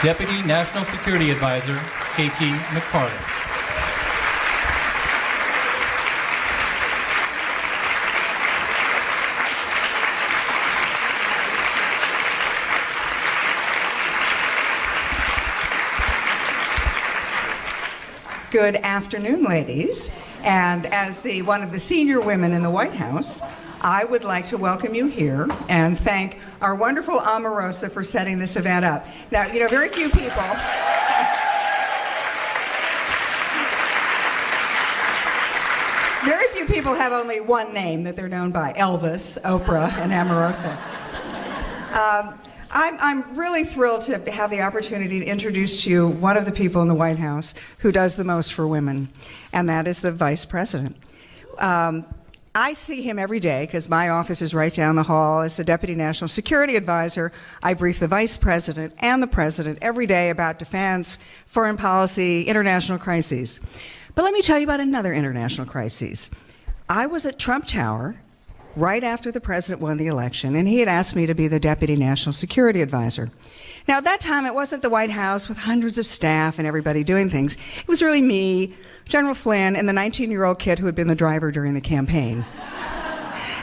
Deputy National Security Advisor, K.T. McFarland. Good afternoon, ladies. And as one of the senior women in the White House, I would like to welcome you here and thank our wonderful Omarosa for setting this event up. Now, very few people... Very few people have only one name that they're known by: Elvis, Oprah, and Omarosa. I'm really thrilled to have the opportunity to introduce to you one of the people in the White House who does the most for women, and that is the Vice President. I see him every day because my office is right down the hall. As the Deputy National Security Advisor, I brief the Vice President and the President every day about defense, foreign policy, international crises. But let me tell you about another international crisis. I was at Trump Tower right after the president won the election, and he had asked me to be the Deputy National Security Advisor. Now, at that time, it wasn't the White House with hundreds of staff and everybody doing things. It was really me, General Flynn, and the 19-year-old kid who had been the driver during the campaign.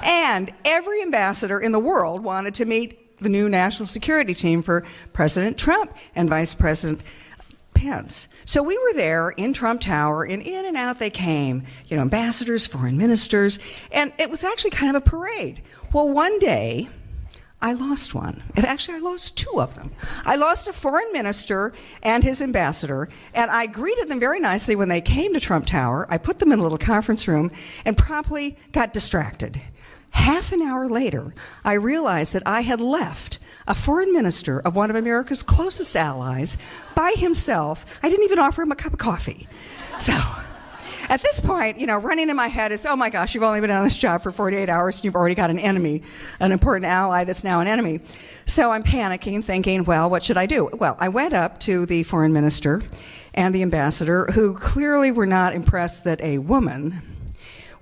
And every ambassador in the world wanted to meet the new national security team for President Trump and Vice President Pence. So we were there in Trump Tower, and in and out they came, ambassadors, foreign ministers, and it was actually kind of a parade. Well, one day, I lost one. Actually, I lost two of them. I lost a foreign minister and his ambassador, and I greeted them very nicely when they came to Trump Tower. I put them in a little conference room and promptly got distracted. Half an hour later, I realized that I had left a foreign minister of one of America's closest allies by himself. I didn't even offer him a cup of coffee. So at this point, running in my head is, oh my gosh, you've only been on this job for 48 hours and you've already got an enemy, an important ally that's now an enemy. So I'm panicking, thinking, well, what should I do? Well, I went up to the foreign minister and the ambassador, who clearly were not impressed that a woman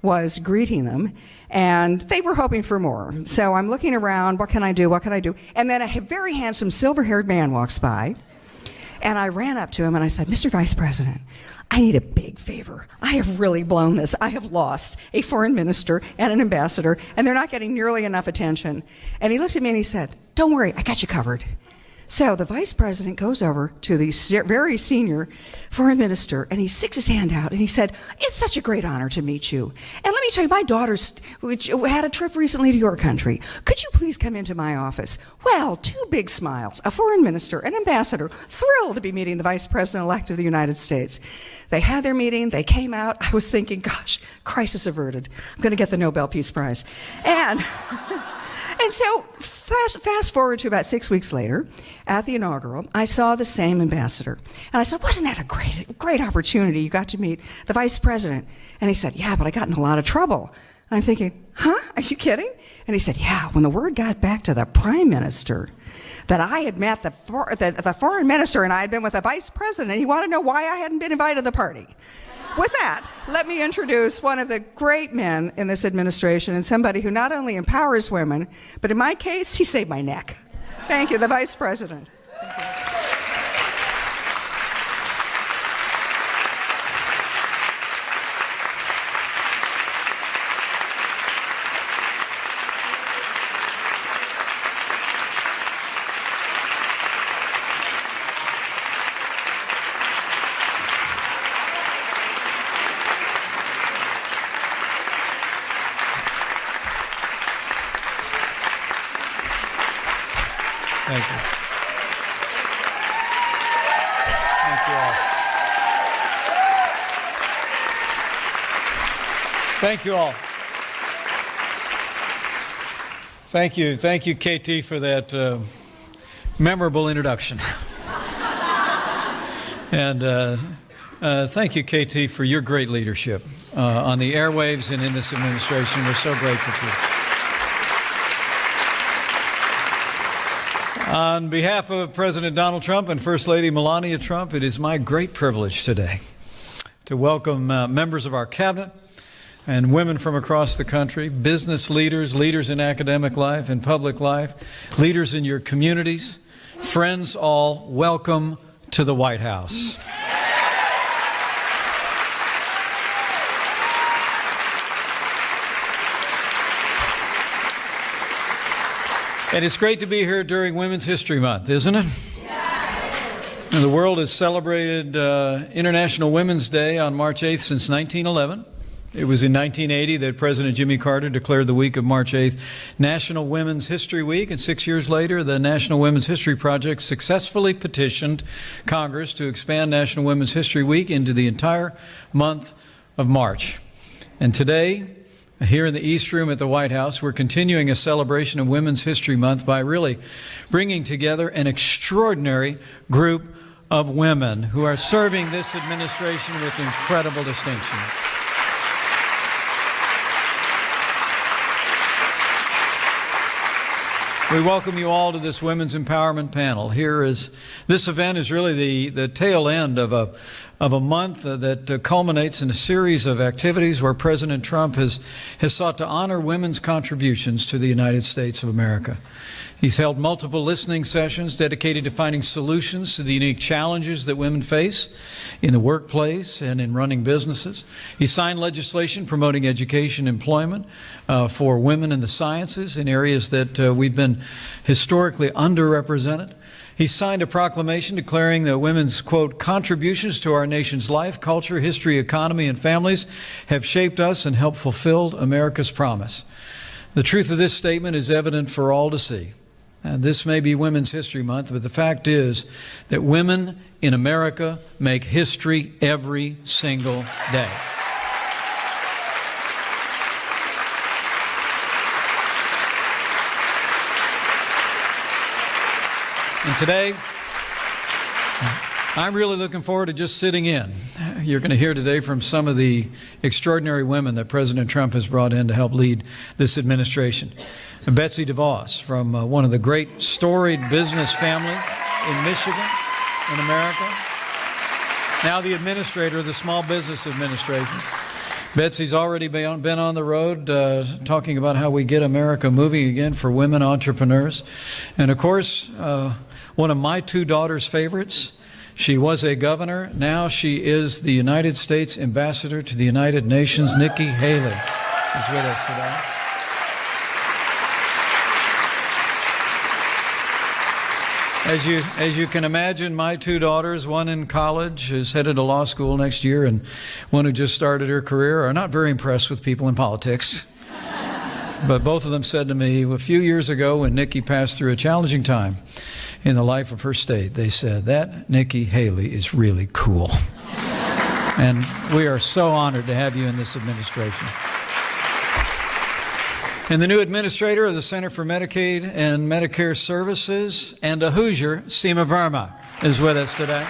was greeting them, and they were hoping for more. So I'm looking around, what can I do, what can I do? And then a very handsome silver-haired man walks by, and I ran up to him and I said, Mr. Vice President, I need a big favor. I have really blown this. I have lost a foreign minister and an ambassador, and they're not getting nearly enough attention. And he looked at me and he said, don't worry, I got you covered. So the Vice President goes over to the very senior foreign minister, and he sticks his hand out, and he said, it's such a great honor to meet you. And let me tell you, my daughter's had a trip recently to your country. Could you please come into my office? Well, two big smiles, a foreign minister, an ambassador, thrilled to be meeting the Vice President-elect of the United States. They had their meeting, they came out. I was thinking, gosh, crisis averted. I'm going to get the Nobel Peace Prize. And so fast forward to about 6 weeks later, at the inaugural, I saw the same ambassador. And I said, wasn't that a great opportunity? You got to meet the Vice President. And he said, yeah, but I got in a lot of trouble. And I'm thinking, huh? Are you kidding? And he said, yeah, when the word got back to the Prime Minister that I had met the foreign minister and I had been with the Vice President, and he wanted to know why I hadn't been invited to the party. With that, let me introduce one of the great men in this administration, and somebody who not only empowers women, but in my case, he saved my neck. Thank you, the Vice President. Thank you. Thank you. Thank you all. Thank you all. Thank you. Thank you, KT, for that memorable introduction. And thank you, KT, for your great leadership on the airwaves and in this administration. We're so grateful to you. On behalf of President Donald Trump and First Lady Melania Trump, it is my great privilege today to welcome members of our cabinet and women from across the country, business leaders, leaders in academic life and public life, leaders in your communities, friends all, welcome to the White House. And it's great to be here during Women's History Month, isn't it? And the world has celebrated International Women's Day on March 8th since 1911. It was in 1980 that President Jimmy Carter declared the week of March 8th National Women's History Week, and 6 years later, the National Women's History Project successfully petitioned Congress to expand National Women's History Week into the entire month of March. And today, here in the East Room at the White House, we're continuing a celebration of Women's History Month by really bringing together an extraordinary group of women who are serving this administration with incredible distinction. We welcome you all to this Women's Empowerment Panel. This event is really the tail end of a month that culminates in a series of activities where President Trump has sought to honor women's contributions to the United States of America. He's held multiple listening sessions dedicated to finding solutions to the unique challenges that women face in the workplace and in running businesses. He signed legislation promoting education and employment for women in the sciences in areas that we've been historically underrepresented. He signed a proclamation declaring that women's, quote, contributions to our nation's life, culture, history, economy, and families have shaped us and helped fulfill America's promise. The truth of this statement is evident for all to see. And this may be Women's History Month, but the fact is that women in America make history every single day. And today, I'm really looking forward to just sitting in. You're going to hear today from some of the extraordinary women that President Trump has brought in to help lead this administration. Betsy DeVos, from one of the great storied business families in Michigan, in America, now the administrator of the Small Business Administration. Betsy's already been on the road talking about how we get America moving again for women entrepreneurs. And of course, one of my two daughters' favorites, she was a governor. Now she is the United States ambassador to the United Nations. Nikki Haley is with us today. As you can imagine, my two daughters, one in college, is headed to law school next year, and one who just started her career, are not very impressed with people in politics. But both of them said to me a few years ago when Nikki passed through a challenging time in the life of her state, they said, that Nikki Haley is really cool. And we are so honored to have you in this administration. And the new administrator of the Center for Medicaid and Medicare Services, and a Hoosier, Seema Verma, is with us today.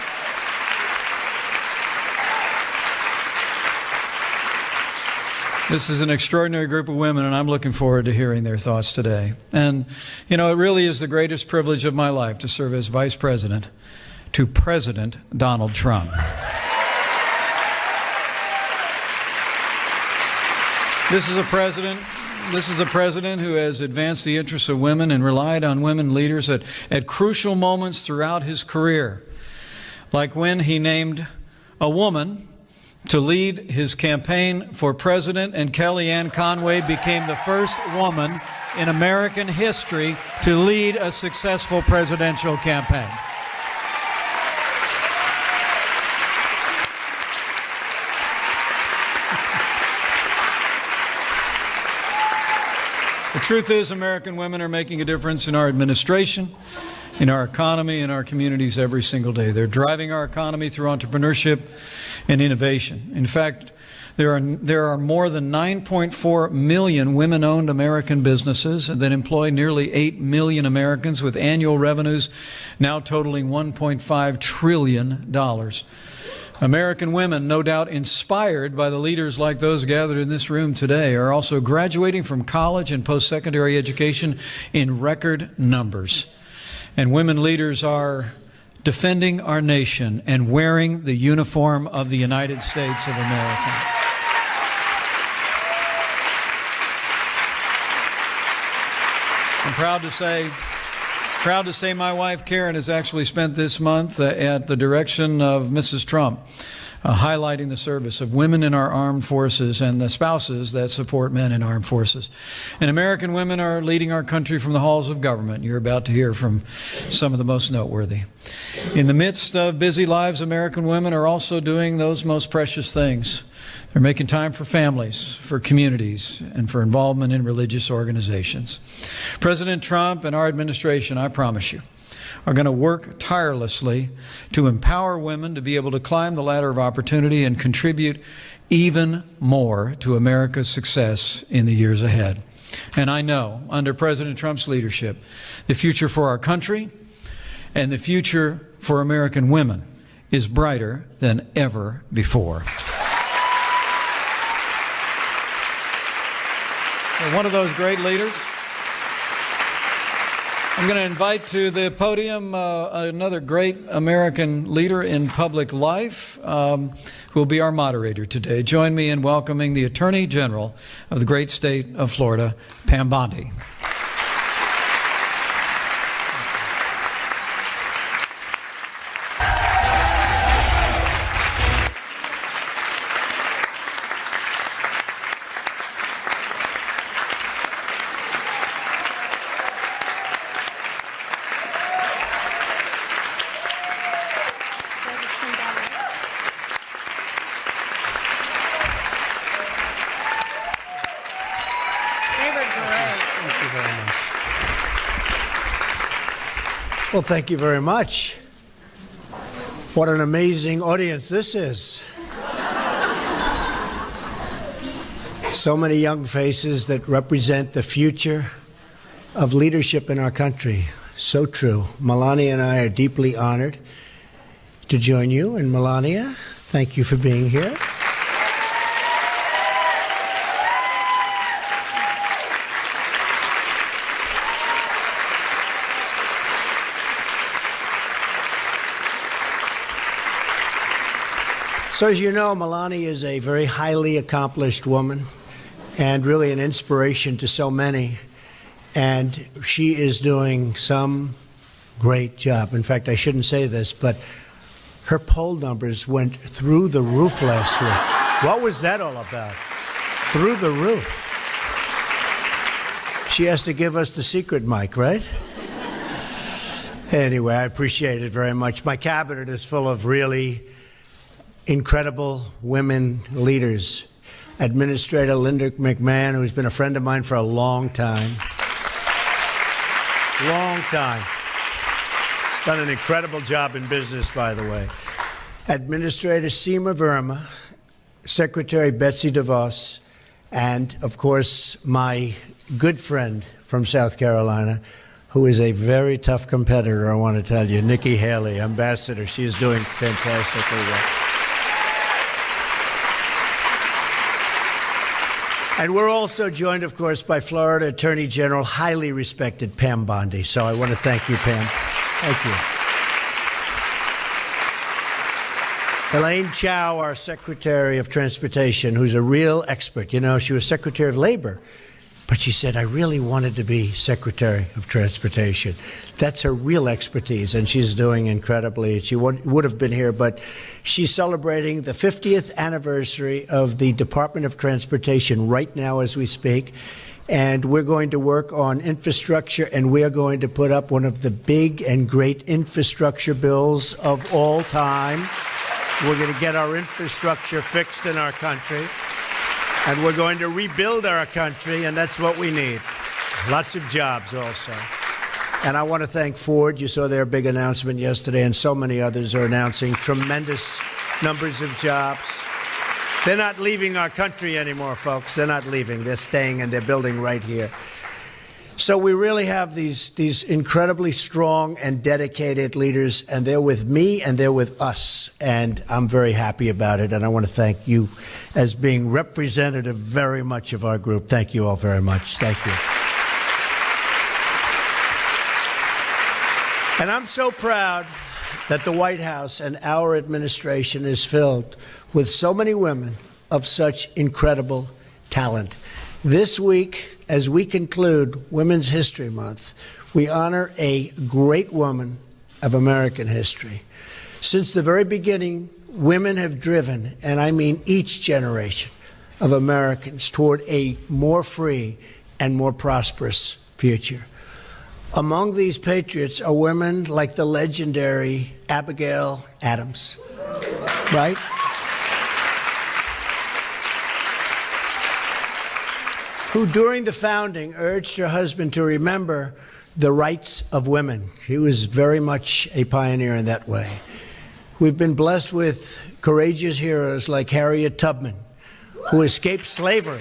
This is an extraordinary group of women, and I'm looking forward to hearing their thoughts today. And, you know, it really is the greatest privilege of my life to serve as Vice President to President Donald Trump. This is a president who has advanced the interests of women and relied on women leaders at crucial moments throughout his career, like when he named a woman to lead his campaign for president, and Kellyanne Conway became the first woman in American history to lead a successful presidential campaign. The truth is, American women are making a difference in our administration, in our economy, in our communities every single day. They're driving our economy through entrepreneurship and innovation. In fact, there are more than 9.4 million women-owned American businesses that employ nearly 8 million Americans, with annual revenues now totaling $1.5 trillion. American women, no doubt inspired by the leaders like those gathered in this room today, are also graduating from college and post-secondary education in record numbers. And women leaders are defending our nation and wearing the uniform of the United States of America. I'm proud to say Proud to say my wife, Karen, has actually spent this month at the direction of Mrs. Trump, highlighting the service of women in our armed forces and the spouses that support men in armed forces. And American women are leading our country from the halls of government. You're about to hear from some of the most noteworthy. In the midst of busy lives, American women are also doing those most precious things. They're making time for families, for communities, and for involvement in religious organizations. President Trump and our administration, I promise you, are going to work tirelessly to empower women to be able to climb the ladder of opportunity and contribute even more to America's success in the years ahead. And I know, under President Trump's leadership, the future for our country and the future for American women is brighter than ever before. One of those great leaders. I'm going to invite to the podium another great American leader in public life who will be our moderator today. Join me in welcoming the Attorney General of the great state of Florida, Pam Bondi. Well, thank you very much. What an amazing audience this is. So many young faces that represent the future of leadership in our country. So true. Melania and I are deeply honored to join you. And Melania, thank you for being here. So as you know, Melania is a very highly accomplished woman and really an inspiration to so many. And she is doing some great job. In fact, I shouldn't say this, but her poll numbers went through the roof last week. What was that all about? Through the roof. She has to give us the secret mic, right? Anyway, I appreciate it very much. My cabinet is full of really incredible women leaders. Administrator Linda McMahon, who's been a friend of mine for a long time. Long time. She's done an incredible job in business, by the way. Administrator Seema Verma, Secretary Betsy DeVos, and, of course, my good friend from South Carolina, who is a very tough competitor, I want to tell you, Nikki Haley, Ambassador. She's doing fantastically well. And we're also joined, of course, by Florida Attorney General, highly respected Pam Bondi. So I want to thank you, Pam. Thank you. Elaine Chao, our Secretary of Transportation, who's a real expert. You know, she was Secretary of Labor, but she said, I really wanted to be Secretary of Transportation. That's her real expertise, and she's doing incredibly. She would have been here, but she's celebrating the 50th anniversary of the Department of Transportation right now as we speak. And we're going to work on infrastructure, and we are going to put up one of the big and great infrastructure bills of all time. We're going to get our infrastructure fixed in our country. And we're going to rebuild our country, and that's what we need. Lots of jobs also. And I want to thank Ford. You saw their big announcement yesterday, and so many others are announcing tremendous numbers of jobs. They're not leaving our country anymore, folks. They're not leaving. They're staying, and they're building right here. So we really have these incredibly strong and dedicated leaders, and they're with me and they're with us, and I'm very happy about it. And I want to thank you as being representative very much of our group. Thank you all very much. Thank you. And I'm so proud that the White House and our administration is filled with so many women of such incredible talent. This week, as we conclude Women's History Month, we honor a great woman of American history. Since the very beginning, women have driven, and I mean each generation of Americans, toward a more free and more prosperous future. Among these patriots are women like the legendary Abigail Adams, right? Who during the founding urged her husband to remember the rights of women. She was very much a pioneer in that way. We've been blessed with courageous heroes like Harriet Tubman, who escaped slavery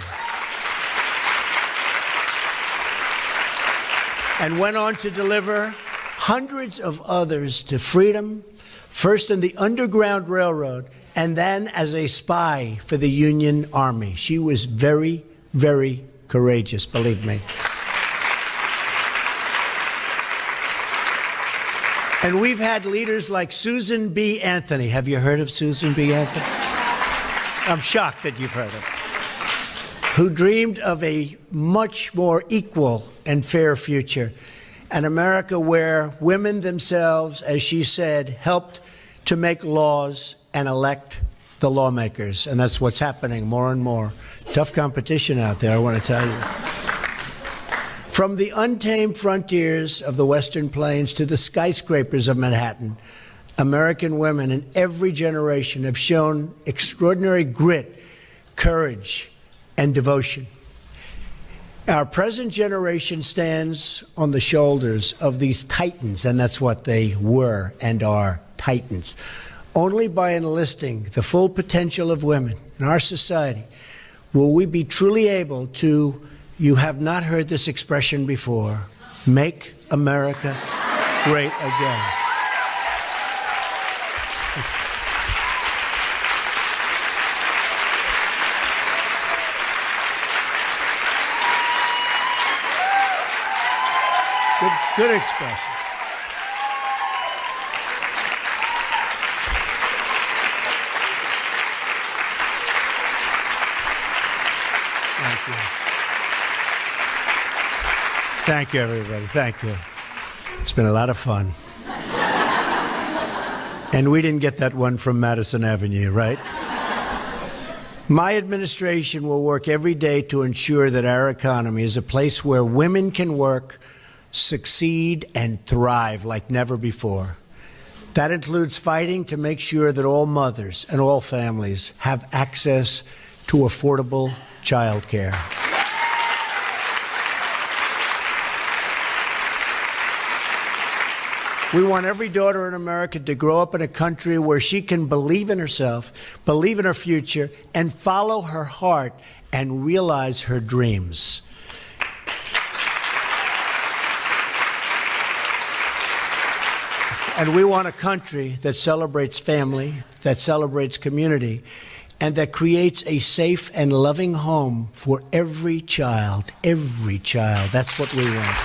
and went on to deliver hundreds of others to freedom, first in the Underground Railroad and then as a spy for the Union Army. She was very, very courageous, believe me. And we've had leaders like Susan B. Anthony. Have you heard of Susan B. Anthony? I'm shocked that you've heard of her. Who dreamed of a much more equal and fair future. An America where women themselves, as she said, helped to make laws and elect the lawmakers. And that's what's happening more and more. Tough competition out there, I want to tell you. From the untamed frontiers of the Western Plains to the skyscrapers of Manhattan, American women in every generation have shown extraordinary grit, courage, and devotion. Our present generation stands on the shoulders of these titans, and that's what they were and are, titans. Only by enlisting the full potential of women in our society will we be truly able to, you have not heard this expression before, make America great again. Good expression. Thank you. Thank you, everybody. Thank you. It's been a lot of fun. And we didn't get that one from Madison Avenue, right? My administration will work every day to ensure that our economy is a place where women can work, succeed, and thrive like never before. That includes fighting to make sure that all mothers and all families have access to affordable child care. We want every daughter in America to grow up in a country where she can believe in herself, believe in her future, and follow her heart and realize her dreams. And we want a country that celebrates family, that celebrates community, and that creates a safe and loving home for every child. Every child. That's what we want.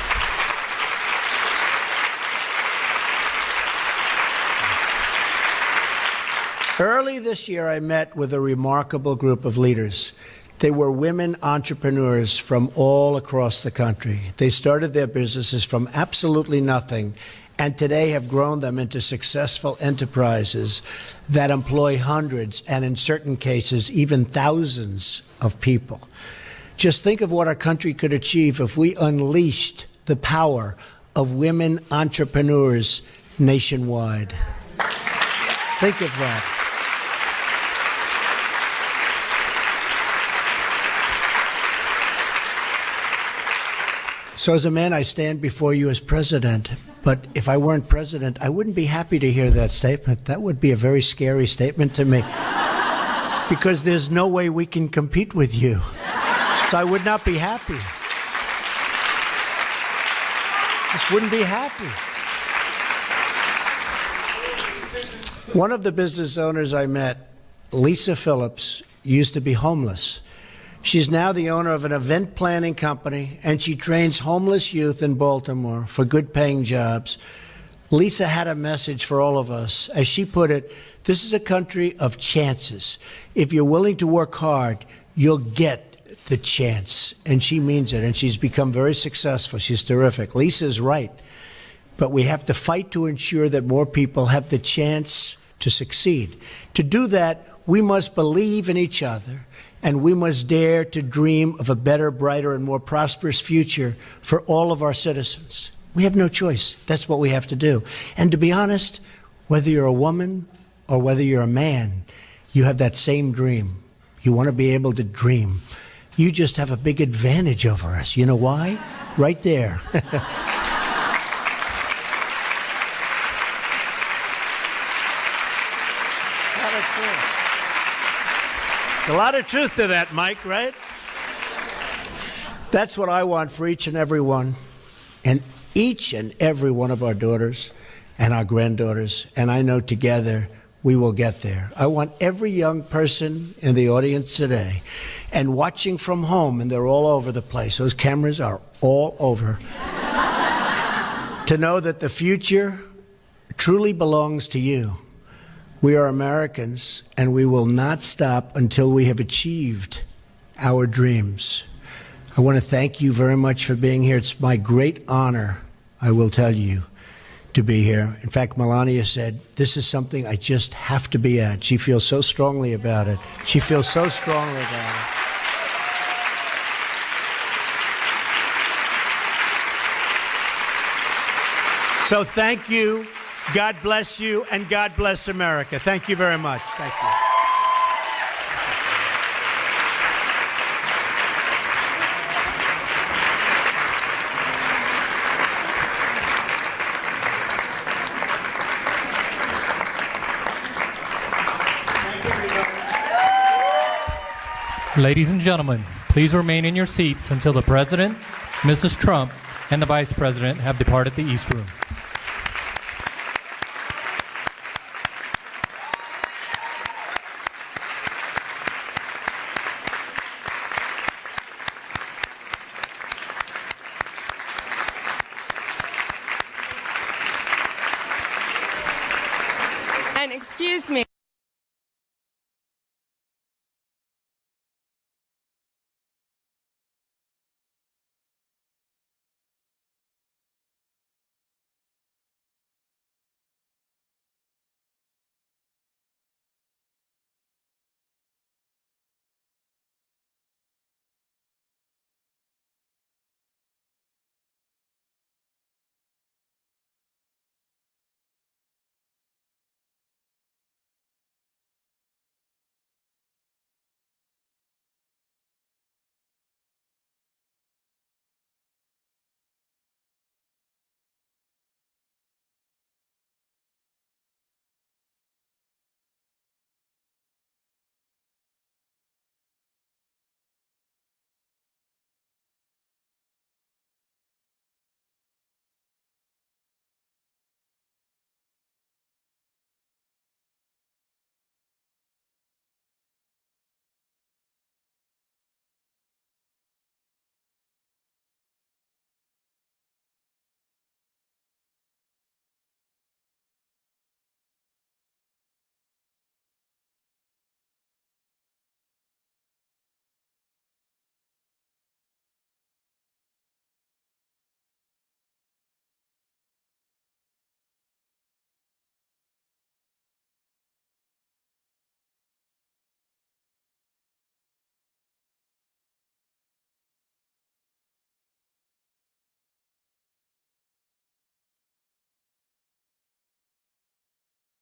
Early this year, I met with a remarkable group of leaders. They were women entrepreneurs from all across the country. They started their businesses from absolutely nothing, and today have grown them into successful enterprises that employ hundreds, and in certain cases, even thousands of people. Just think of what our country could achieve if we unleashed the power of women entrepreneurs nationwide. Think of that. So as a man, I stand before you as president. But if I weren't president, I wouldn't be happy to hear that statement. That would be a very scary statement to me. Because there's no way we can compete with you. So I would not be happy. Just wouldn't be happy. One of the business owners I met, Lisa Phillips, used to be homeless. She's now the owner of an event planning company, and she trains homeless youth in Baltimore for good-paying jobs. Lisa had a message for all of us. As she put it, this is a country of chances. If you're willing to work hard, you'll get the chance, and she means it, and she's become very successful. She's terrific. Lisa's right, but we have to fight to ensure that more people have the chance to succeed. To do that, we must believe in each other, and we must dare to dream of a better, brighter, and more prosperous future for all of our citizens. We have no choice. That's what we have to do. And to be honest, whether you're a woman or whether you're a man, you have that same dream. You want to be able to dream. You just have a big advantage over us. You know why? Right there. There's a lot of truth to that, Mike, right? That's what I want for each and every one. And each and every one of our daughters and our granddaughters, and I know together we will get there. I want every young person in the audience today and watching from home, and they're all over the place, those cameras are all over, to know that the future truly belongs to you. We are Americans, and we will not stop until we have achieved our dreams. I want to thank you very much for being here. It's my great honor, I will tell you, to be here. In fact, Melania said, this is something I just have to be at. She feels so strongly about it. She feels so strongly about it. So thank you. God bless you, and God bless America. Thank you very much. Thank you. Ladies and gentlemen, please remain in your seats until the President, Mrs. Trump, and the Vice President have departed the East Room. And excuse me.